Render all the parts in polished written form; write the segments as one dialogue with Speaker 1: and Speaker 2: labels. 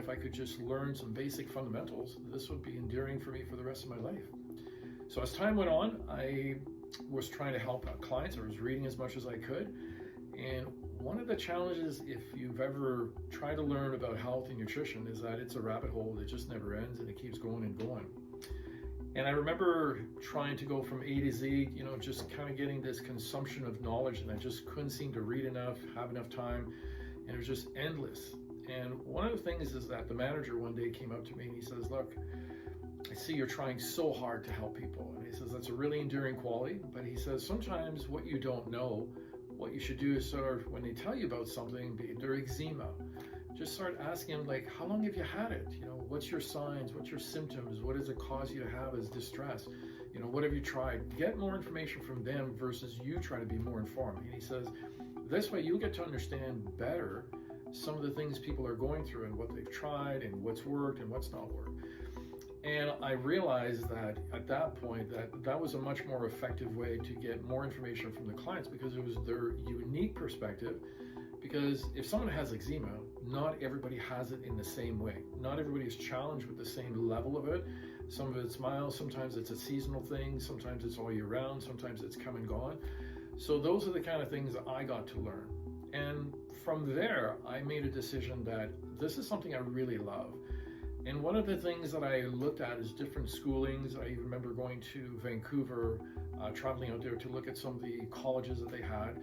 Speaker 1: if I could just learn some basic fundamentals, this would be endearing for me for the rest of my life. So as time went on, I was trying to help out clients. I was reading as much as I could. And one of the challenges, if you've ever tried to learn about health and nutrition, is that it's a rabbit hole that just never ends and it keeps going and going. And I remember trying to go from A to Z, just kind of getting this consumption of knowledge, and I just couldn't seem to read enough, have enough time, and it was just endless. And one of the things is that the manager one day came up to me and he says, look, I see you're trying so hard to help people. And he says, that's a really endearing quality, but he says, sometimes what you don't know, what you should do is sort of, when they tell you about something, be it their eczema, just start asking them, like, how long have you had it? What's your signs? What's your symptoms? What does it cause you to have as distress? What have you tried? Get more information from them versus you trying to be more informed. And he says, this way you get to understand better some of the things people are going through and what they've tried and what's worked and what's not worked. And I realized that at that point that was a much more effective way to get more information from the clients, because it was their unique perspective. Because if someone has eczema, not everybody has it in the same way. Not everybody is challenged with the same level of it. Some of it's mild, sometimes it's a seasonal thing, sometimes it's all year round, sometimes it's come and gone. So those are the kind of things that I got to learn. And from there, I made a decision that this is something I really love. And one of the things that I looked at is different schoolings. I remember going to Vancouver, traveling out there to look at some of the colleges that they had.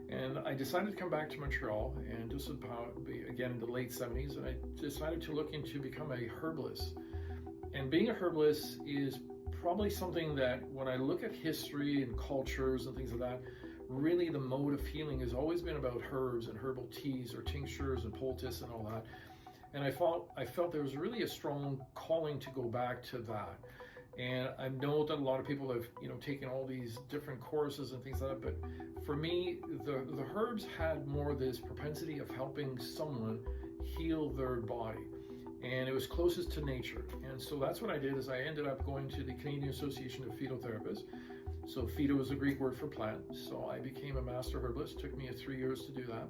Speaker 1: And I decided to come back to Montreal, and this was about, again, in the late 70s, and I decided to look into become a herbalist. And being a herbalist is probably something that, when I look at history and cultures and things like that, really the mode of healing has always been about herbs and herbal teas or tinctures and poultice and all that. And I felt there was really a strong calling to go back to that. And I know that a lot of people have, taken all these different courses and things like that, but for me, the herbs had more this propensity of helping someone heal their body. And it was closest to nature. And so that's what I did, is I ended up going to the Canadian Association of Phytotherapists. So phyto is a Greek word for plant. So I became a master herbalist. It took me 3 years to do that.